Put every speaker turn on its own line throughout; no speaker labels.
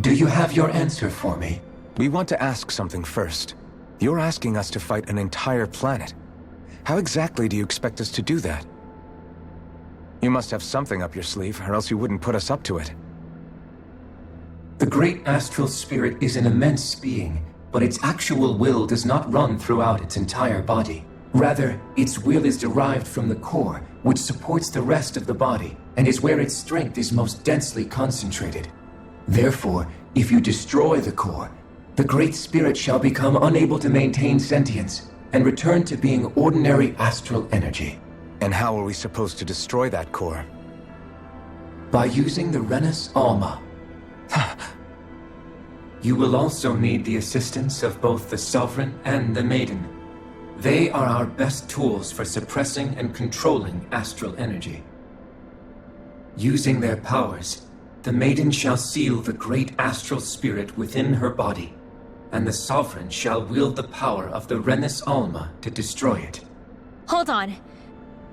Do you have your answer for me?
We want to ask something first. You're asking us to fight an entire planet. How exactly do you expect us to do that? You must have something up your sleeve, or else you wouldn't put us up to it.
The great astral spirit is an immense being, but its actual will does not run throughout its entire body. Rather, its will is derived from the core, which supports the rest of the body, and is where its strength is most densely concentrated. Therefore, if you destroy the core, the Great Spirit shall become unable to maintain sentience, and return to being ordinary astral energy.
And how are we supposed to destroy that core?
By using the Renis Alma. You will also need the assistance of both the Sovereign and the Maiden. They are our best tools for suppressing and controlling astral energy. Using their powers, the Maiden shall seal the great astral spirit within her body, and the Sovereign shall wield the power of the Renis Alma to destroy it.
Hold on.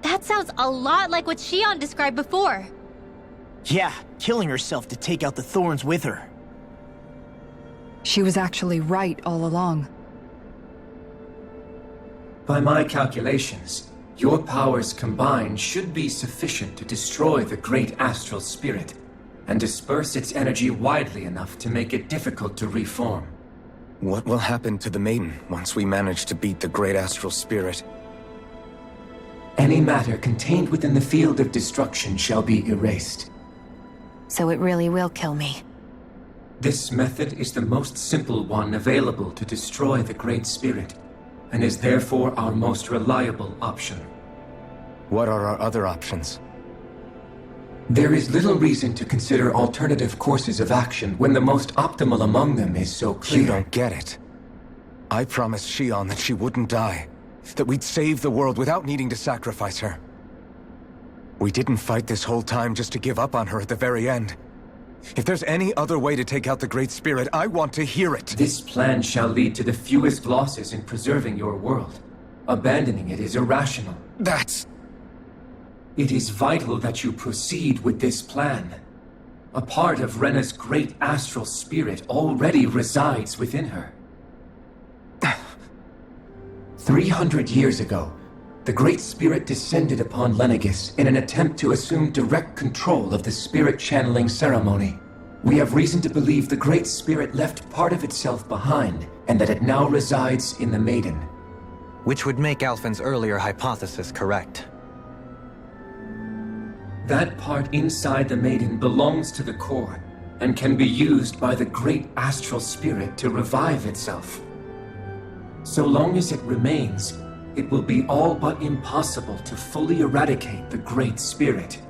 That sounds a lot like what Shionne described before.
Yeah, killing herself to take out the thorns with her.
She was actually right all along.
By my calculations, your powers combined should be sufficient to destroy the great astral spirit, and disperse its energy widely enough to make it difficult to reform.
What will happen to the Maiden once we manage to beat the great astral spirit?
Any matter contained within the field of destruction shall be erased.
So it really will kill me.
This method is the most simple one available to destroy the Great Spirit, and is therefore our most reliable option.
What are our other options?
There is little reason to consider alternative courses of action when the most optimal among them is so clear.
You don't get it. I promised Shionne that she wouldn't die, that we'd save the world without needing to sacrifice her. We didn't fight this whole time just to give up on her at the very end. If there's any other way to take out the Great Spirit, I want to hear it.
This plan shall lead to the fewest losses in preserving your world. Abandoning it is irrational. It is vital that you proceed with this plan. A part of Rena's great astral spirit already resides within her. 300 years ago, the Great Spirit descended upon Lenegis in an attempt to assume direct control of the spirit channeling ceremony. We have reason to believe the Great Spirit left part of itself behind, and that it now resides in the Maiden.
Which would make Alphen's earlier hypothesis correct.
That part inside the Maiden belongs to the core, and can be used by the great astral spirit to revive itself. So long as it remains, it will be all but impossible to fully eradicate the Great Spirit.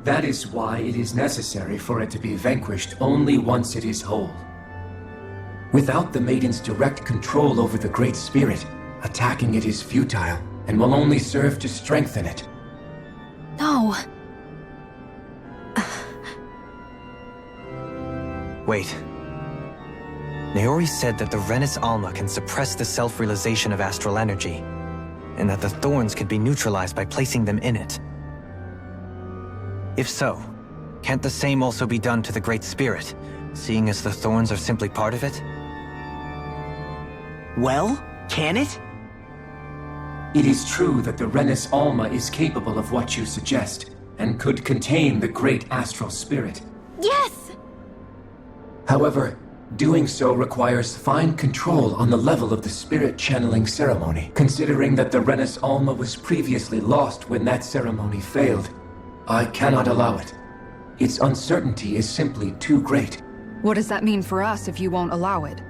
That is why it is necessary for it to be vanquished only once it is whole. Without the Maiden's direct control over the Great Spirit, attacking it is futile, and will only serve to strengthen it.
No.
Wait. Naori said that the Renis Alma can suppress the self-realization of astral energy, and that the thorns could be neutralized by placing them in it. If so, can't the same also be done to the Great Spirit, seeing as the thorns are simply part of it?
Well, can it?
It is true that the Renis Alma is capable of what you suggest, and could contain the great astral spirit.
Yes!
However, doing so requires fine control on the level of the spirit channeling ceremony, considering that the Renis Alma was previously lost when that ceremony failed. I cannot allow it. Its uncertainty is simply too great.
What does that mean for us if you won't allow it?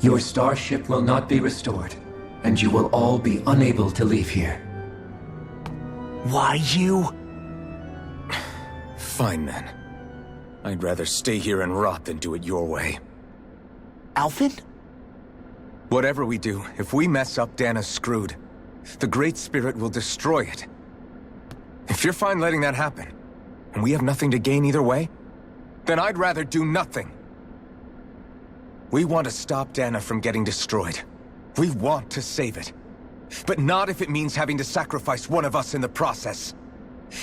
Your starship will not be restored, and you will all be unable to leave here.
Why you?
Fine then. I'd rather stay here and rot than do it your way.
Alphen?
Whatever we do, if we mess up, Dahna's screwed. The Great Spirit will destroy it. If you're fine letting that happen, and we have nothing to gain either way, then I'd rather do nothing. We want to stop Dahna from getting destroyed. We want to save it. But not if it means having to sacrifice one of us in the process.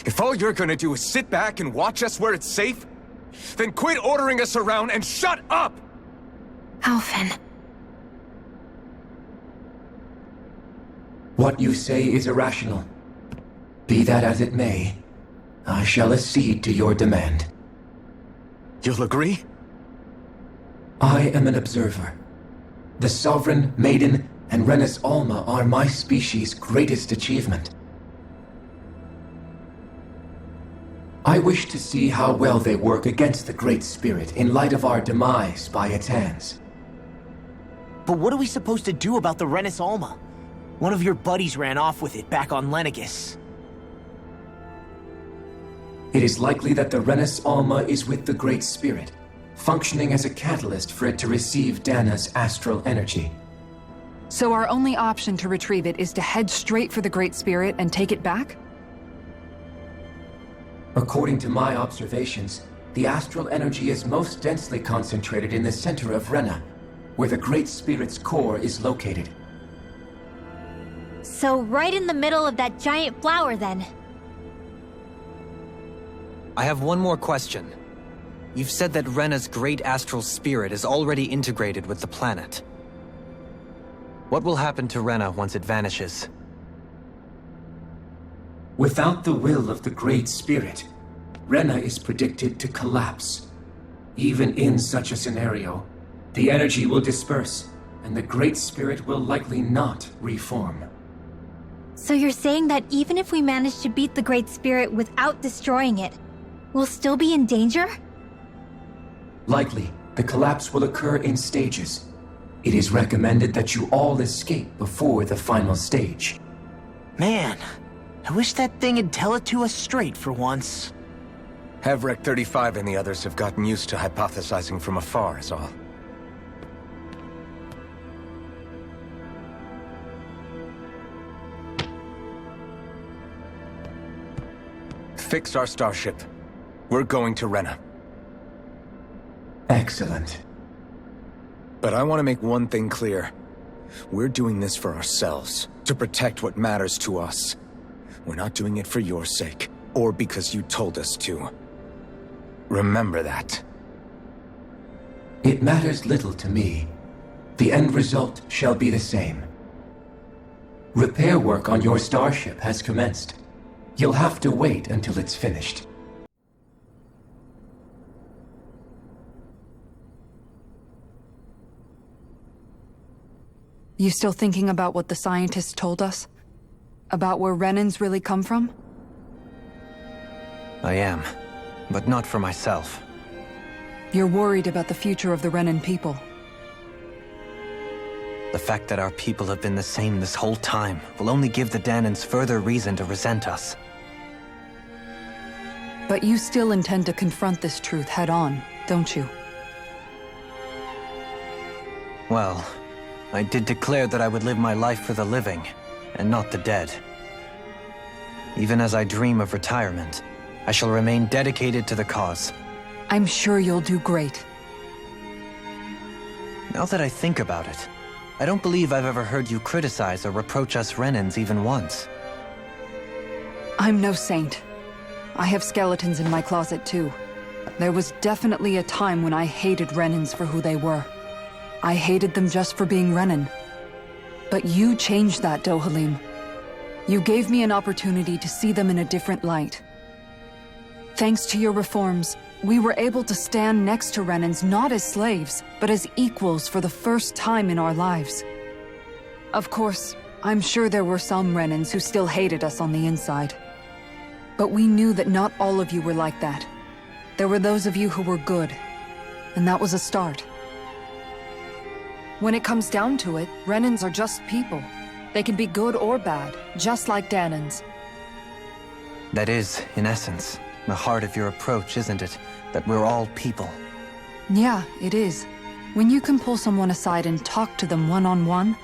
If all you're gonna do is sit back and watch us where it's safe, Then quit ordering us around and shut up!
Alphen.
What you say is irrational. Be that as it may, I shall accede to your demand.
You'll agree?
I am an observer. The Sovereign, Maiden, and Renis Alma are my species' greatest achievement. I wish to see how well they work against the Great Spirit in light of our demise by its hands.
But what are we supposed to do about the Renis Alma? One of your buddies ran off with it back on Lenegis.
It is likely that the Renis Alma is with the Great Spirit, functioning as a catalyst for it to receive Dahna's astral energy.
So our only option to retrieve it is to head straight for the Great Spirit and take it back?
According to my observations, the astral energy is most densely concentrated in the center of Rena, where the Great Spirit's core is located.
So right in the middle of that giant flower, then.
I have one more question. You've said that Rena's great astral spirit is already integrated with the planet. What will happen to Rena once it vanishes?
Without the will of the Great Spirit, Rena is predicted to collapse. Even in such a scenario, the energy will disperse, and the Great Spirit will likely not reform.
So you're saying that even if we manage to beat the Great Spirit without destroying it, we'll still be in danger?
Likely, the collapse will occur in stages. It is recommended that you all escape before the final stage.
Man, I wish that thing would tell it to us straight for once.
Havrek 35 and the others have gotten used to hypothesizing from afar, is all. Fix our starship. We're going to Rena.
Excellent.
But I want to make one thing clear. We're doing this for ourselves, to protect what matters to us. We're not doing it for your sake, or because you told us to. Remember that.
It matters little to me. The end result shall be the same. Repair work on your starship has commenced. You'll have to wait until it's finished.
You still thinking about what the scientists told us? About where Renans really come from?
I am, but not for myself.
You're worried about the future of the Renan people.
The fact that our people have been the same this whole time will only give the Dahnans further reason to resent us.
But you still intend to confront this truth head-on, don't you?
Well, I did declare that I would live my life for the living, and not the dead. Even as I dream of retirement, I shall remain dedicated to the cause.
I'm sure you'll do great.
Now that I think about it, I don't believe I've ever heard you criticize or reproach us Renans even once.
I'm no saint. I have skeletons in my closet too. There was definitely a time when I hated Renans for who they were. I hated them just for being Renan. But you changed that, Dohalim. You gave me an opportunity to see them in a different light. Thanks to your reforms, we were able to stand next to Renans not as slaves, but as equals for the first time in our lives. Of course, I'm sure there were some Renans who still hated us on the inside. But we knew that not all of you were like that. There were those of you who were good, and that was a start. When it comes down to it, Renans are just people. They can be good or bad, just like Dahnans.
That is, in essence, the heart of your approach, isn't it? That we're all people.
Yeah, it is. When you can pull someone aside and talk to them one-on-one,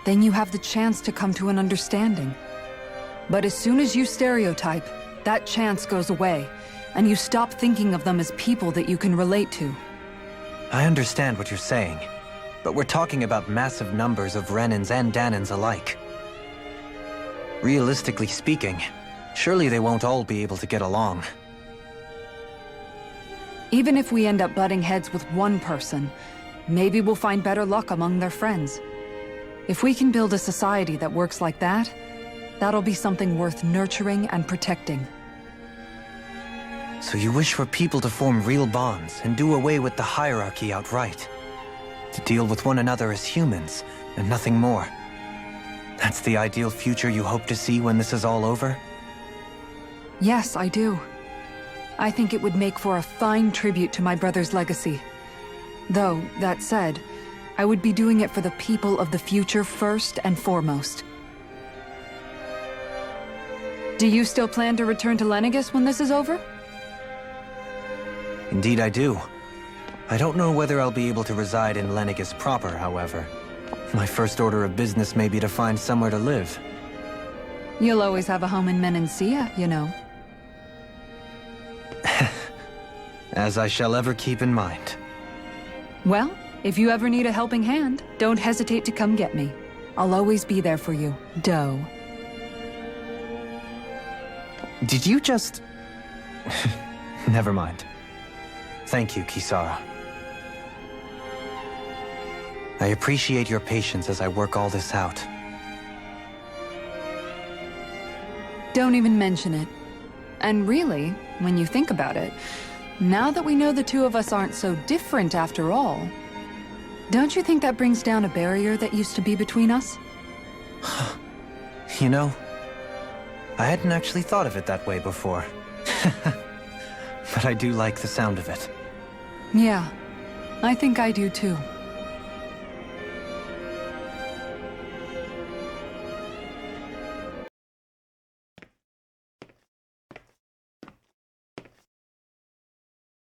then you have the chance to come to an understanding. But as soon as you stereotype, that chance goes away, and you stop thinking of them as people that you can relate to.
I understand what you're saying, but we're talking about massive numbers of Renans and Dahnans alike. Realistically speaking, surely they won't all be able to get along.
Even if we end up butting heads with one person, maybe we'll find better luck among their friends. If we can build a society that works like that, that'll be something worth nurturing and protecting.
So you wish for people to form real bonds and do away with the hierarchy outright? To deal with one another as humans, and nothing more? That's the ideal future you hope to see when this is all over?
Yes, I do. I think it would make for a fine tribute to my brother's legacy. Though, that said, I would be doing it for the people of the future first and foremost. Do you still plan to return to Lenegis when this is over?
Indeed I do. I don't know whether I'll be able to reside in Lenegis proper, however. My first order of business may be to find somewhere to live.
You'll always have a home in Menancia, you know.
As I shall ever keep in mind.
Well, if you ever need a helping hand, don't hesitate to come get me. I'll always be there for you, Doe.
Did you just... Never mind. Thank you, Kisara. I appreciate your patience as I work all this out.
Don't even mention it. And really, when you think about it, now that we know the two of us aren't so different after all, don't you think that brings down a barrier that used to be between us?
You know, I hadn't actually thought of it that way before. But I do like the sound of it.
Yeah, I think I do too.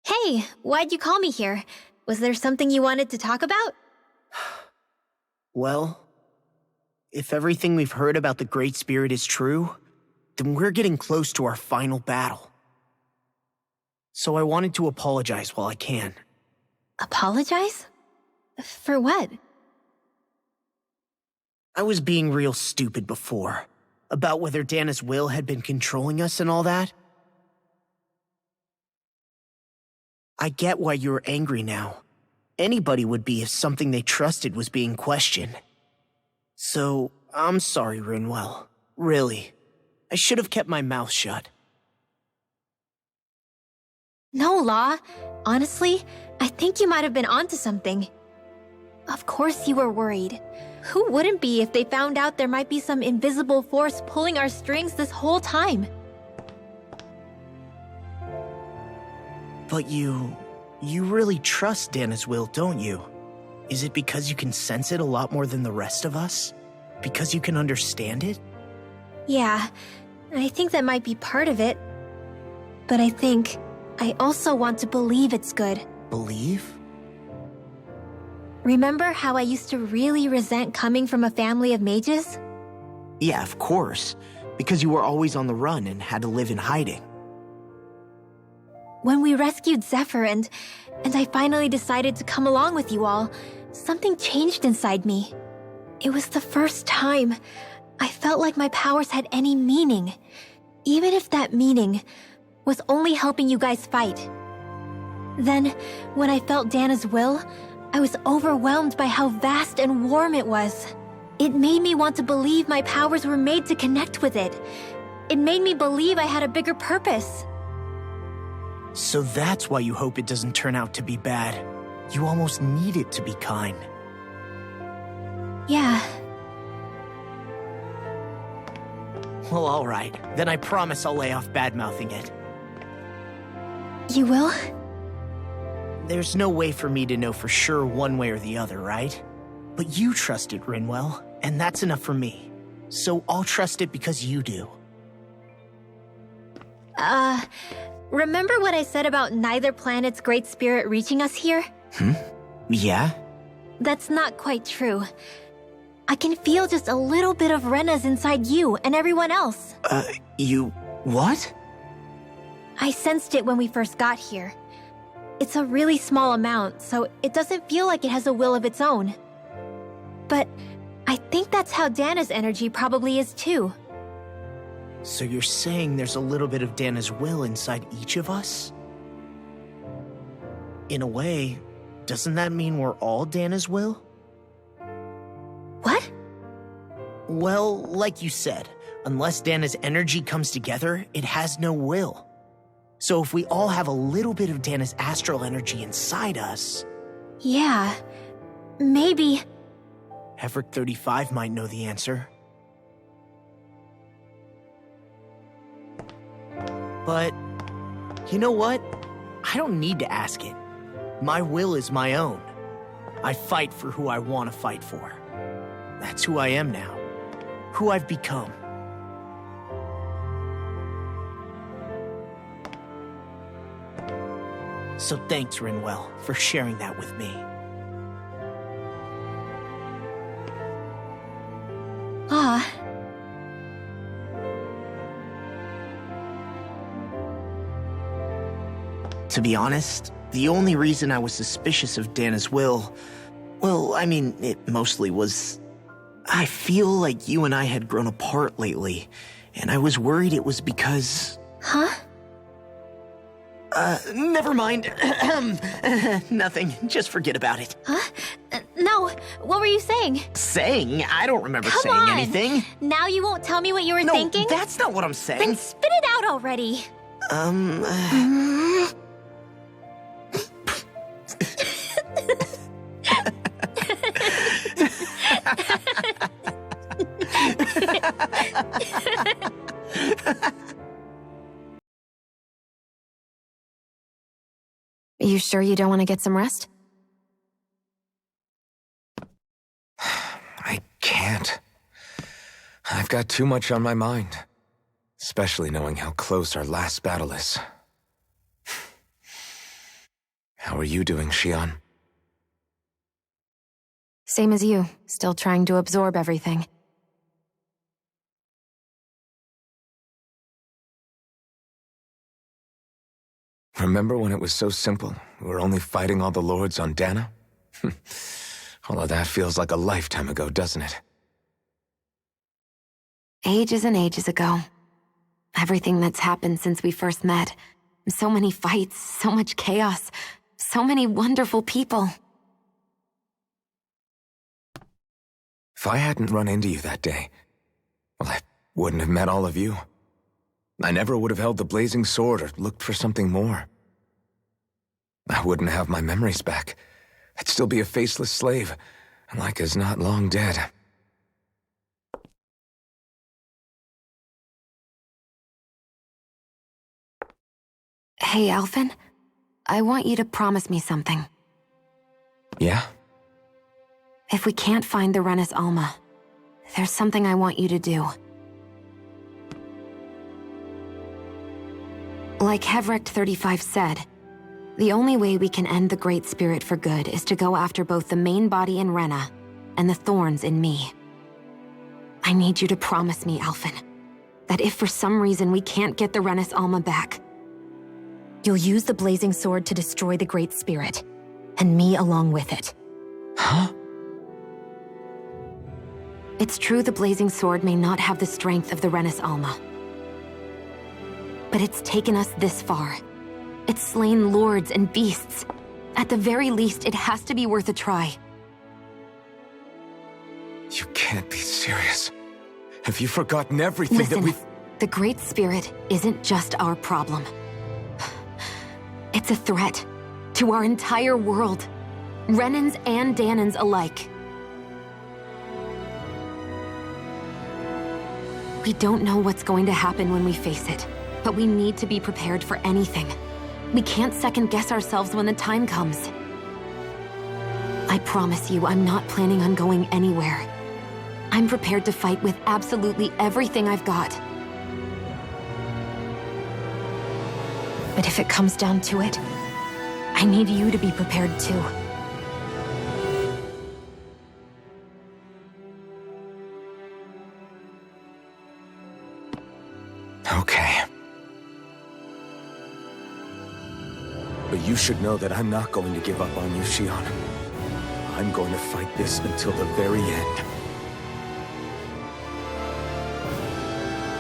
Hey, why'd you call me here? Was there something you wanted to talk about?
Well, if everything we've heard about the Great Spirit is true, then we're getting close to our final battle. So I wanted to apologize while I can.
Apologize? For what?
I was being real stupid before, about whether Dahna's will had been controlling us and all that. I get why you're angry now. Anybody would be if something they trusted was being questioned. So, I'm sorry, Rinwell. Really. I should have kept my mouth shut.
No, Law. Honestly, I think you might have been onto something. Of course you were worried. Who wouldn't be if they found out there might be some invisible force pulling our strings this whole time?
But you really trust Dahna's will, don't you? Is it because you can sense it a lot more than the rest of us? Because you can understand it?
Yeah, I think that might be part of it. But I also want to believe it's good.
Believe?
Remember how I used to really resent coming from a family of mages?
Yeah, of course. Because you were always on the run and had to live in hiding.
When we rescued Zephyr and I finally decided to come along with you all, something changed inside me. It was the first time I felt like my powers had any meaning, even if that meaning was only helping you guys fight. Then, when I felt Dahna's will, I was overwhelmed by how vast and warm it was. It made me want to believe my powers were made to connect with it. It made me believe I had a bigger purpose.
So that's why you hope it doesn't turn out to be bad. You almost need it to be kind.
Yeah.
Well, alright. Then I promise I'll lay off bad-mouthing it.
You will?
There's no way for me to know for sure one way or the other, right? But you trust it, Rinwell, and that's enough for me. So I'll trust it because you do.
Remember what I said about neither planet's great spirit reaching us here?
Yeah?
That's not quite true. I can feel just a little bit of Rena's inside you and everyone else.
You... what?
I sensed it when we first got here. It's a really small amount, so it doesn't feel like it has a will of its own. But I think that's how Dahna's energy probably is too.
So you're saying there's a little bit of Dahna's will inside each of us? In a way, doesn't that mean we're all Dahna's will?
What?
Well, like you said, unless Dahna's energy comes together, it has no will. So if we all have a little bit of Dahna's astral energy inside us...
Yeah, maybe...
Heverick 35 might know the answer. But, you know what? I don't need to ask it. My will is my own. I fight for who I want to fight for. That's who I am now. Who I've become. So thanks, Rinwell, for sharing that with me.
Ah.
To be honest, the only reason I was suspicious of Dahna's will, well, I mean, it mostly was... I feel like you and I had grown apart lately, and I was worried it was because...
Huh?
Never mind. Nothing. Just forget about it.
Huh? No, what were you saying?
Saying? I don't remember
Come
saying
on.
anything.
Now you won't tell me what you were
No,
thinking?
that's not what I'm saying.
Then spit it out already.
You sure you don't want to get some rest?
I can't. I've got too much on my mind. Especially knowing how close our last battle is. How are you doing, Shionne?
Same as you, still trying to absorb everything.
Remember when it was so simple? We were only fighting all the lords on Dahna? All of that feels like a lifetime ago, doesn't it?
Ages and ages ago. Everything that's happened since we first met. So many fights, so much chaos, so many wonderful people.
If I hadn't run into you that day, well, I wouldn't have met all of you. I never would have held the blazing sword or looked for something more. I wouldn't have my memories back. I'd still be a faceless slave, like as not long dead.
Hey, Alphen. I want you to promise me something.
Yeah?
If we can't find the Renis Alma, there's something I want you to do. Like Heverick 35 said, the only way we can end the Great Spirit for good is to go after both the main body in Rena and the thorns in me. I need you to promise me, Alphen, that if for some reason we can't get the Renis Alma back, you'll use the Blazing Sword to destroy the Great Spirit, and me along with it.
Huh?
It's true the Blazing Sword may not have the strength of the Renis Alma, but it's taken us this far. It's slain lords and beasts. At the very least, it has to be worth a try.
You can't be serious. Have you forgotten everything
Listen,
that we've...
the Great Spirit isn't just our problem. It's a threat to our entire world, Renans and Dahnans alike. We don't know what's going to happen when we face it, but we need to be prepared for anything. We can't second-guess ourselves when the time comes. I promise you, I'm not planning on going anywhere. I'm prepared to fight with absolutely everything I've got. But if it comes down to it, I need you to be prepared too.
Okay. But you should know that I'm not going to give up on you, Shionne. I'm going to fight this until the very end.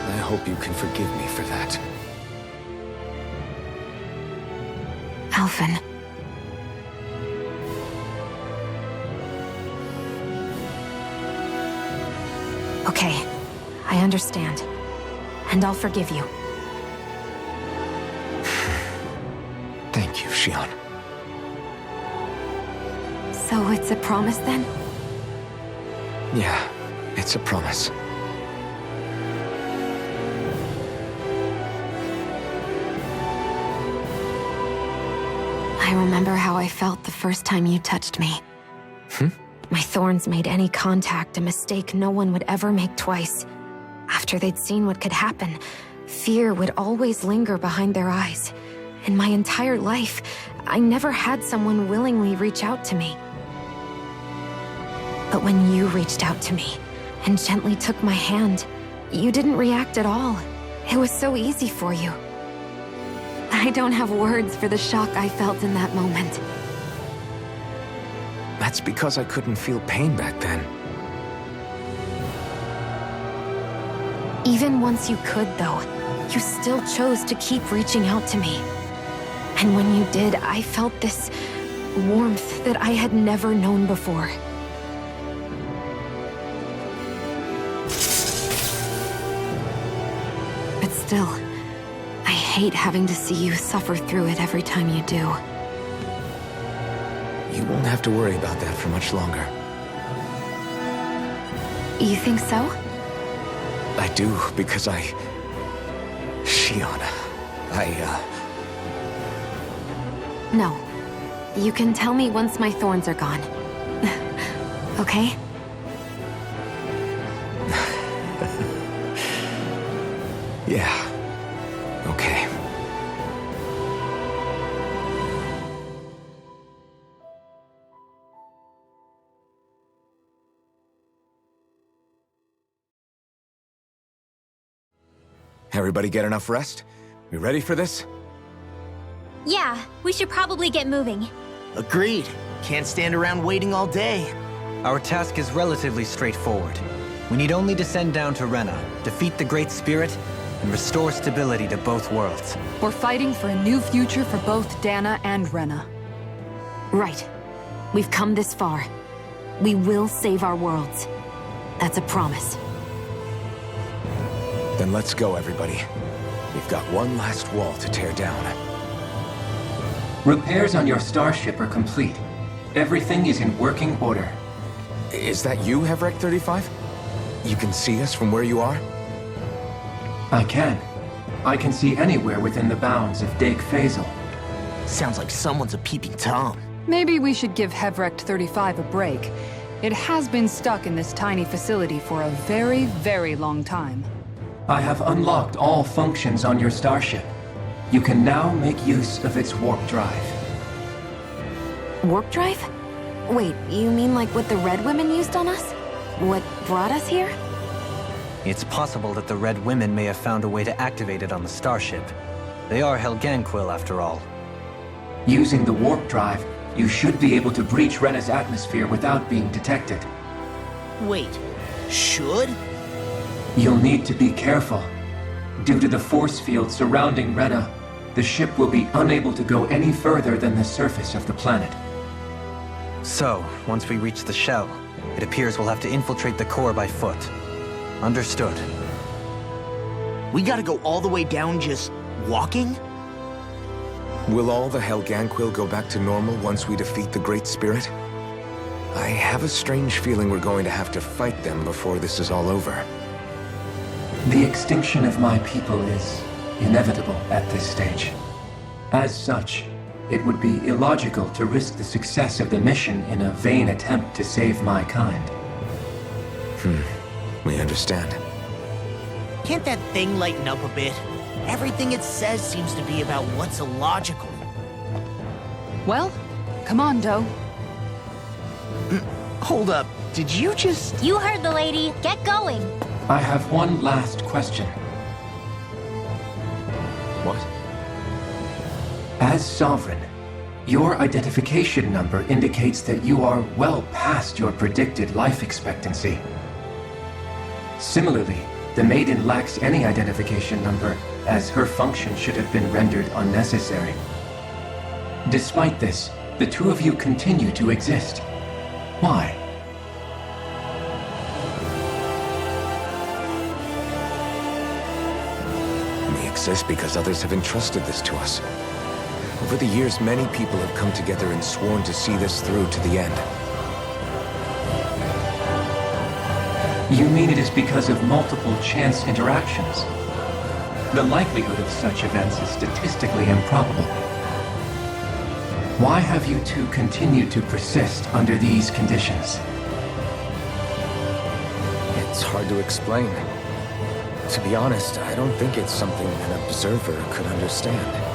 I hope you can forgive me for that.
Alphen, understand. And I'll forgive you.
Thank you, Shionne.
So it's a promise then?
Yeah, it's a promise.
I remember how I felt the first time you touched me. My thorns made any contact a mistake no one would ever make twice. After they'd seen what could happen, fear would always linger behind their eyes. In my entire life, I never had someone willingly reach out to me. But when you reached out to me and gently took my hand, you didn't react at all. It was so easy for you. I don't have words for the shock I felt in that moment.
That's because I couldn't feel pain back then.
Even once you could, though, you still chose to keep reaching out to me. And when you did, I felt this warmth that I had never known before. But still, I hate having to see you suffer through it every time you do.
You won't have to worry about that for much longer.
You think so?
I do, because Shionne,
No. You can tell me once my thorns are gone. Okay?
Yeah. Okay. Everybody get enough rest? We ready for this?
Yeah, we should probably get moving.
Agreed. Can't stand around waiting all day.
Our task is relatively straightforward. We need only descend down to Rena, defeat the Great Spirit, and restore stability to both worlds.
We're fighting for a new future for both Dahna and Rena.
Right. We've come this far. We will save our worlds. That's a promise.
Then let's go, everybody. We've got one last wall to tear down.
Repairs on your starship are complete. Everything is in working order.
Is that you, Hevrek 35? You can see us from where you are?
I can. I can see anywhere within the bounds of Dake Faisal.
Sounds like someone's a peeping Tom.
Maybe we should give Hevrek 35 a break. It has been stuck in this tiny facility for a very, very long time.
I have unlocked all functions on your starship. You can now make use of its warp drive.
Warp drive? Wait, you mean like what the Red Women used on us? What brought us here?
It's possible that the Red Women may have found a way to activate it on the starship. They are Helganquil, after all.
Using the warp drive, you should be able to breach Rena's atmosphere without being detected.
Wait, should?
You'll need to be careful. Due to the force field surrounding Rena, the ship will be unable to go any further than the surface of the planet.
So, once we reach the shell, it appears we'll have to infiltrate the core by foot. Understood.
We gotta go all the way down just walking?
Will all the Helganquil go back to normal once we defeat the Great Spirit? I have a strange feeling we're going to have to fight them before this is all over.
The extinction of my people is inevitable at this stage. As such, it would be illogical to risk the success of the mission in a vain attempt to save my kind.
We understand.
Can't that thing lighten up a bit? Everything it says seems to be about what's illogical.
Well, come on, Doe.
Hold up, did you just...
You heard the lady. Get going.
I have one last question.
What?
As Sovereign, your identification number indicates that you are well past your predicted life expectancy. Similarly, the Maiden lacks any identification number, as her function should have been rendered unnecessary. Despite this, the two of you continue to exist. Why?
exist because others have entrusted this to us. Over the years, many people have come together and sworn to see this through to the end.
You mean it is because of multiple chance interactions? The likelihood of such events is statistically improbable. Why have you two continued to persist under these conditions?
It's hard to explain. To be honest, I don't think it's something an observer could understand.